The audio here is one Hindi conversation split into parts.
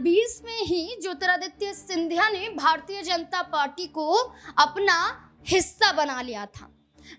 2020 में ही ज्योतिरादित्य सिंधिया ने भारतीय जनता पार्टी को अपना हिस्सा बना लिया था।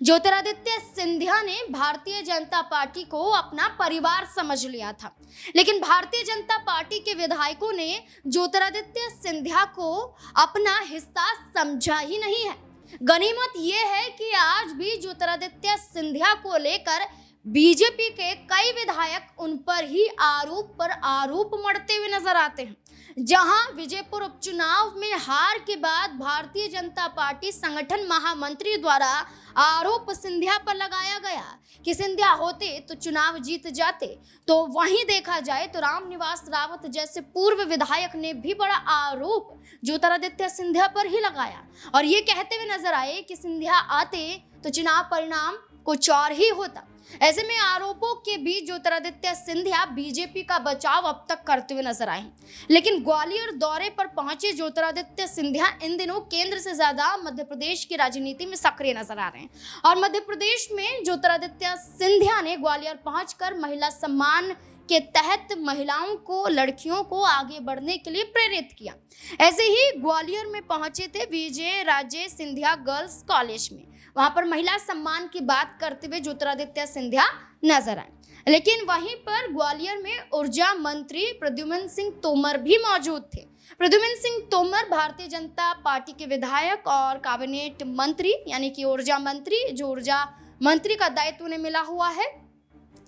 ज्योतिरादित्य सिंधिया ने भारतीय जनता पार्टी को अपना परिवार समझ लिया था, लेकिन भारतीय जनता पार्टी के विधायकों ने ज्योतिरादित्य सिंधिया को अपना हिस्सा समझा ही नहीं है। गनीमत यह है कि आज भी ज्योतिरादित्य सिंधिया को लेकर बीजेपी के कई विधायक उन पर ही आरोप पर आरोप मढ़ते हुए नजर आते हैं। जहां विजयपुर उपचुनाव में हार के बाद भारतीय जनता पार्टी संगठन महामंत्री द्वारा आरोप सिंधिया पर लगाया गया कि सिंधिया होते तो चुनाव जीत जाते, तो वहीं देखा जाए तो रामनिवास रावत जैसे पूर्व विधायक ने भी बड़ा आरोप ज्योतिरादित्य सिंधिया पर ही लगाया और ये कहते हुए नजर आए कि सिंधिया आते तो चुनाव परिणाम कुछ और ही होता। ऐसे में आरोपों के बीच ज्योतिरादित्य सिंधिया बीजेपी का बचाव अब तक करते हुए नजर आए, लेकिन ग्वालियर दौरे पर पहुंचे ज्योतिरादित्य सिंधिया इन दिनों केंद्र से ज्यादा मध्य प्रदेश की राजनीति में सक्रिय नजर आ रहे हैं और मध्य प्रदेश में ज्योतिरादित्य सिंधिया ने ग्वालियर पहुंचकर महिला सम्मान के तहत महिलाओं को, लड़कियों को आगे बढ़ने के लिए प्रेरित किया। ऐसे ही ग्वालियर में पहुंचे थे विजय राजे सिंधिया गर्ल्स कॉलेज में, वहां पर महिला सम्मान की बात करते हुए ज्योतिरादित्य सिंधिया नजर आए। लेकिन वहीं पर ग्वालियर में ऊर्जा मंत्री प्रद्युम्न सिंह तोमर भी मौजूद थे। प्रद्युम्न सिंह तोमर भारतीय जनता पार्टी के विधायक और कैबिनेट मंत्री यानी कि ऊर्जा मंत्री, जो ऊर्जा मंत्री का दायित्व उन्हें मिला हुआ है,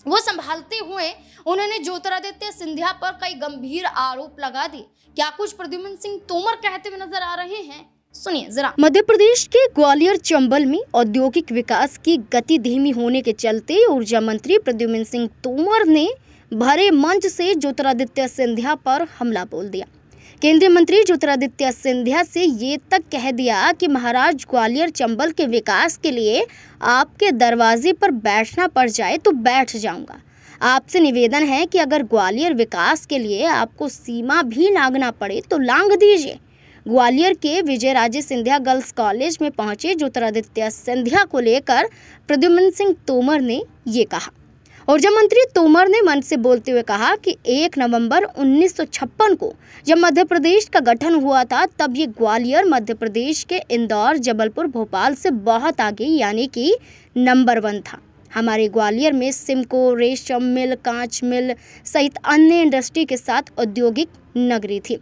वो संभालते हुए उन्होंने ज्योतिरादित्य सिंधिया पर कई गंभीर आरोप लगा दिए। क्या कुछ प्रद्युम्न सिंह तोमर कहते हुए नजर आ रहे हैं, सुनिए जरा। मध्य प्रदेश के ग्वालियर चंबल में औद्योगिक विकास की गति धीमी होने के चलते ऊर्जा मंत्री प्रद्युम्न सिंह तोमर ने भरे मंच से ज्योतिरादित्य सिंधिया पर हमला बोल दिया। केंद्रीय मंत्री ज्योतिरादित्य सिंधिया से ये तक कह दिया कि महाराज ग्वालियर चंबल के विकास के लिए आपके दरवाजे पर बैठना पड़ जाए तो बैठ जाऊंगा। आपसे निवेदन है कि अगर ग्वालियर विकास के लिए आपको सीमा भी लांघना पड़े तो लांघ दीजिए। ग्वालियर के विजय राजे सिंधिया गर्ल्स कॉलेज में पहुंचे ज्योतिरादित्य सिंधिया को लेकर प्रद्युम्न सिंह तोमर ने ये कहा। ऊर्जा मंत्री तोमर ने मंच से बोलते हुए कहा कि 1 नवंबर 1956 को जब मध्य प्रदेश का गठन हुआ था, तब ये ग्वालियर मध्य प्रदेश के इंदौर, जबलपुर, भोपाल से बहुत आगे यानी कि नंबर 1 था। हमारे ग्वालियर में सिमको, रेशम मिल, कांच मिल सहित अन्य इंडस्ट्री के साथ औद्योगिक नगरी थी।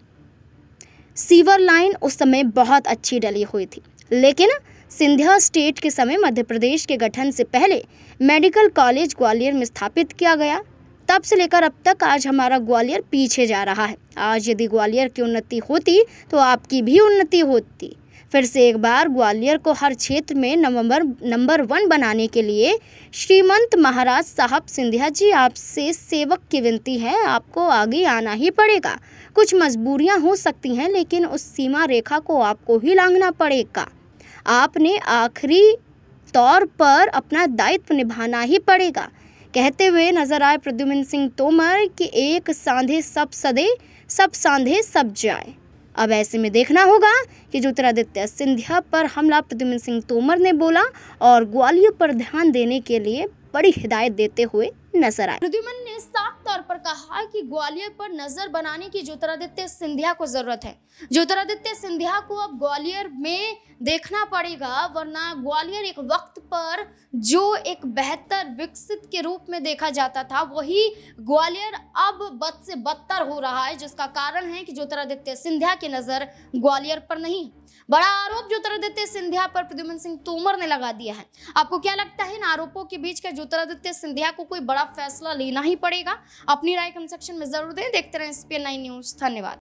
सीवर लाइन उस समय बहुत अच्छी डली हुई थी, लेकिन सिंधिया स्टेट के समय मध्य प्रदेश के गठन से पहले मेडिकल कॉलेज ग्वालियर में स्थापित किया गया। तब से लेकर अब तक आज हमारा ग्वालियर पीछे जा रहा है। आज यदि ग्वालियर की उन्नति होती तो आपकी भी उन्नति होती। फिर से एक बार ग्वालियर को हर क्षेत्र में नंबर 1 बनाने के लिए श्रीमंत महाराज साहब सिंधिया जी, आपसे सेवक की विनती है, आपको आगे आना ही पड़ेगा। कुछ मजबूरियां हो सकती हैं, लेकिन उस सीमा रेखा को आपको ही लांघना पड़ेगा। आपने आखिरी तौर पर अपना दायित्व निभाना ही पड़ेगा। कहते हुए नजर आए प्रद्युम्न सिंह तोमर कि एक सांधे सब सदे, सब सांधे सब जाए। अब ऐसे में देखना होगा कि ज्योतिरादित्य सिंधिया पर हमला प्रद्युम्न सिंह तोमर ने बोला और ग्वालियर पर ध्यान देने के लिए बड़ी हिदायत देते हुए नजर आए। प्रद्युम्न ने साफ तौर पर कहा कि ग्वालियर पर नजर बनाने की ज्योतिरादित्य सिंधिया को जरूरत है। ज्योतिरादित्य सिंधिया को अब ग्वालियर में देखना पड़ेगा, वरना ग्वालियर एक वक्त पर जो एक बेहतर विकसित के रूप में देखा जाता था, वही ग्वालियर अब बद से बदतर हो रहा है, जिसका कारण है कि ज्योतिरादित्य सिंधिया की नजर ग्वालियर पर नहीं है। बड़ा आरोप ज्योतिरादित्य सिंधिया पर प्रद्युम्न सिंह तोमर ने लगा दिया है। आपको क्या लगता है, इन आरोपों के बीच क्या ज्योतिरादित्य सिंधिया को कोई बड़ा फैसला लेना ही पड़ेगा? अपनी राय कमेंट सेक्शन में जरूर दें। देखते रहें SPN9 न्यूज़। धन्यवाद।